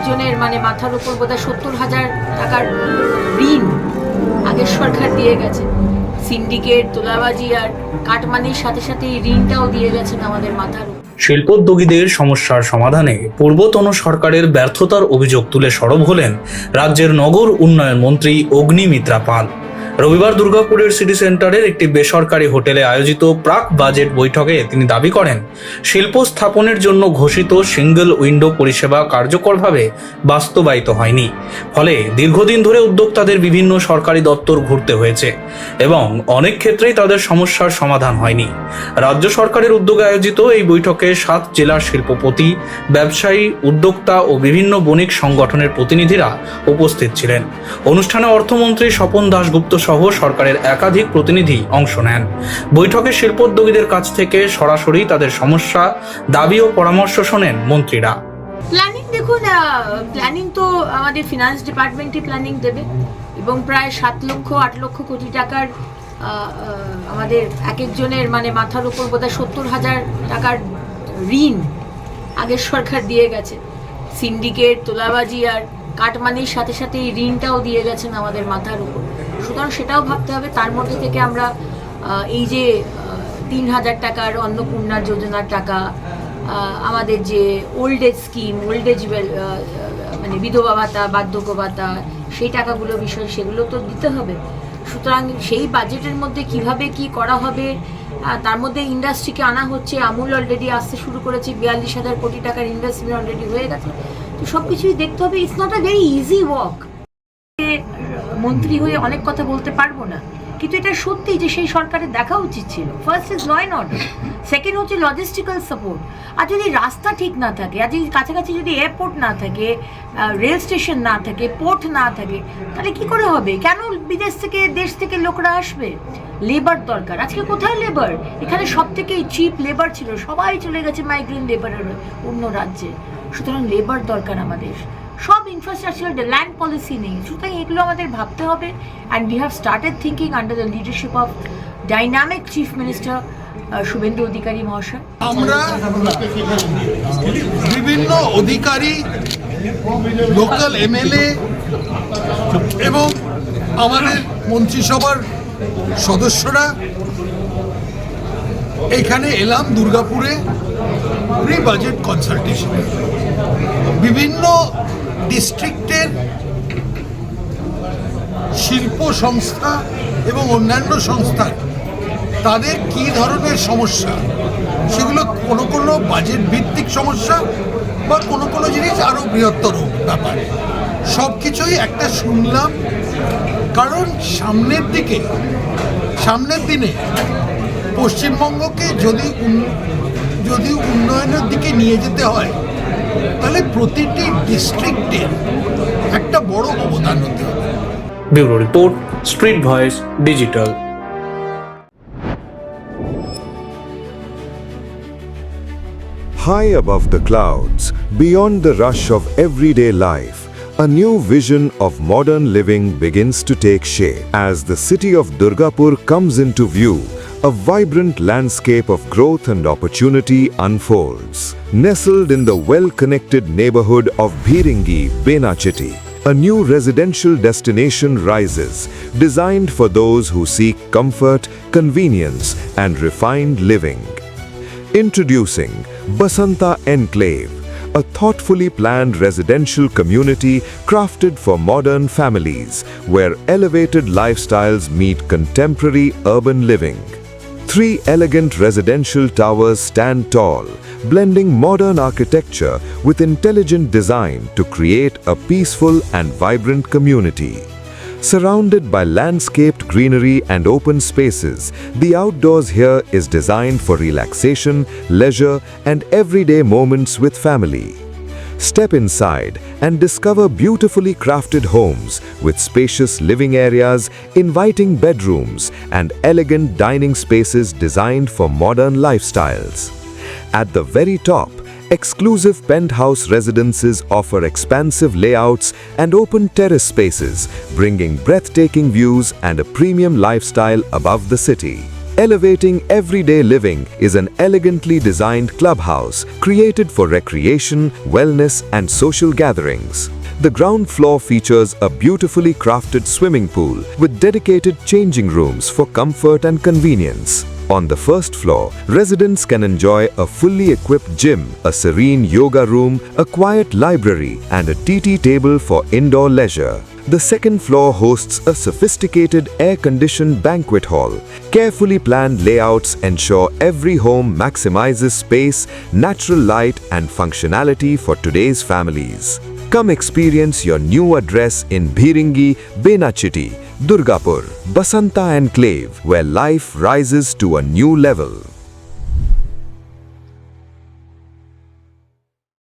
একজনের মানে মাথার উপর বোধহয় 70,000 টাকার ঋণ আগের সরকার দিয়ে গেছে। সিন্ডিকেট, তোলাবাজি আর কাটমানির সাথে সাথে এই ঋণটাও দিয়ে গেছেন আমাদের মাথার উপর। শিল্পোদ্যোগীদের সমস্যার সমাধানে পূর্বতন সরকারের ব্যর্থতার অভিযোগ তুলে সরব হলেন রাজ্যের নগর উন্নয়ন মন্ত্রী অগ্নিমিত্রা পাল। রবিবার দুর্গাপুরের সিটি সেন্টারের একটি বেসরকারি হোটেলে আয়োজিত প্রাক বাজেট বৈঠকে তিনি দাবি করেন, শিল্প স্থাপনের জন্য ঘোষিত সিঙ্গেল উইন্ডো পরিষেবা কার্যকরভাবে বাস্তবায়িত হয়নি। ফলে দীর্ঘদিন ধরে উদ্যোক্তাদের বিভিন্ন সরকারি দপ্তর ঘুরতে হয়েছে এবং অনেক ক্ষেত্রেই তাদের সমস্যার সমাধান হয়নি। রাজ্য সরকারের উদ্যোগে আয়োজিত এই বৈঠকে 7 জেলার শিল্পপতি, ব্যবসায়ী, উদ্যোক্তা ও বিভিন্ন বণিক সংগঠনের প্রতিনিধিরা উপস্থিত ছিলেন। অনুষ্ঠানে অর্থমন্ত্রী স্বপন দাশগুপ্ত সহ সরকারের একাধিক প্রতিনিধি অংশ নেন। বৈঠকে শিল্পোদ্যোগীদের কাছ থেকে সরাসরি তাদের সমস্যা, দাবি ও পরামর্শ শোনেন মন্ত্রীরা। প্ল্যানিং দেখুন, প্ল্যানিং তো আমাদের ফিনান্স ডিপার্টমেন্টই প্ল্যানিং দেবে এবং প্রায় 7-8 লক্ষ কোটি টাকার আমাদের এক একজনের মানে মাথার উপর বোধহয় 70,000 টাকার ঋণ আগের সরকার দিয়ে গেছে। সিন্ডিকেট, তোলাবাজি আর কাটমানির সাথে সাথে এই ঋণটাও দিয়ে গেছেন আমাদের মাথার উপর। সুতরাং সেটাও ভাবতে হবে। তার মধ্যে থেকে আমরা এই যে 3,000 টাকার অন্নপূর্ণা যোজনার টাকা, আমাদের যে old age scheme, old age মানে বিধবা ভাতা, বার্ধক্য ভাতা, সেই টাকাগুলো বিষয় সেগুলো তো দিতে হবে। সুতরাং সেই বাজেটের মধ্যে কিভাবে কি করা হবে, তার মধ্যে ইন্ডাস্ট্রিকে আনা হচ্ছে। আমুল অলরেডি আসতে শুরু করেছে, 42,000 কোটি টাকার ইনভেস্টমেন্ট অলরেডি হয়ে গেছে। তো সব কিছুই দেখতে হবে। It's not a very easy work. মন্ত্রী হয়ে অনেক কথা বলতে পারবো না, কিন্তু এটা সত্যি যে সেই সরকারের দেখা উচিত ছিল। First is law and order, second হচ্ছে লজিস্টিক্যাল সাপোর্ট। আর যদি রাস্তা ঠিক না থাকে, আর যদি কাছাকাছি যদি এয়ারপোর্ট না থাকে, রেল স্টেশন না থাকে, পোর্ট না থাকে, তাহলে কি করে হবে? কেন বিদেশ থেকে, দেশ থেকে লোকরা আসবে? লেবার দরকার। আজকে কোথায় লেবার? এখানে সব থেকে চিপ লেবার ছিল, সবাই চলে গেছে মাইগ্রেন্ট লেবারের অন্য রাজ্যে। সুতরাং লেবার দরকার আমাদের। সব ইনফ্রাস্ট্রাকচার, ল্যান্ড পলিসি নেই। সুতরাং এগুলো আমাদের ভাবতে হবে। And we have started thinking under the leadership of dynamic chief minister Suvendu Adhikari মহাশয়। আমরা বিভিন্ন অধিকারী, লোকাল এমএলএ এবং আমাদের মন্ত্রিসভার সদস্যরা এখানে এলাম দুর্গাপুরে প্রি বাজেট কনসালটেশনে। বিভিন্ন ডিস্ট্রিক্টের শিল্প সংস্থা এবং অন্যান্য সংস্থার তাদের কী ধরনের সমস্যা, সেগুলো কোনো বাজেট ভিত্তিক সমস্যা বা কোনো জিনিস আরও বৃহত্তর ব্যাপার, সব কিছুই একটা শুনলাম। কারণ সামনের দিনে পশ্চিমবঙ্গকে যদি উন্নয়নের দিকে নিয়ে যেতে হয়, তাহলে প্রতিটি ডিস্ট্রিক্টের একটা বড় অবদান হতে হবে। Bureau report, street voice digital. High above the clouds, beyond the rush of everyday life, a new vision of modern living begins to take shape. As the city of Durgapur comes into view, a vibrant landscape of growth and opportunity unfolds. Nestled in the well-connected neighborhood of Bhiringi, Benacheti, a new residential destination rises, designed for those who seek comfort, convenience, and refined living. Introducing Basanta Enclave, a thoughtfully planned residential community crafted for modern families, where elevated lifestyles meet contemporary urban living. 3 elegant residential towers stand tall, blending modern architecture with intelligent design to create a peaceful and vibrant community. Surrounded by landscaped greenery and open spaces, the outdoors here is designed for relaxation, leisure, and everyday moments with family. Step inside and discover beautifully crafted homes with spacious living areas, inviting bedrooms, and elegant dining spaces designed for modern lifestyles. At the very top, exclusive penthouse residences offer expansive layouts and open terrace spaces, bringing breathtaking views and a premium lifestyle above the city. Elevating everyday living is an elegantly designed clubhouse created for recreation, wellness, and social gatherings. The ground floor features a beautifully crafted swimming pool with dedicated changing rooms for comfort and convenience. On the first floor, residents can enjoy a fully equipped gym, a serene yoga room, a quiet library, and a TT table for indoor leisure. The second floor hosts a sophisticated air-conditioned banquet hall. Carefully planned layouts ensure every home maximizes space, natural light, and functionality for today's families. Come experience your new address in Bhiringi, Benachitti, Durgapur, Basanta Enclave, where life rises to a new level.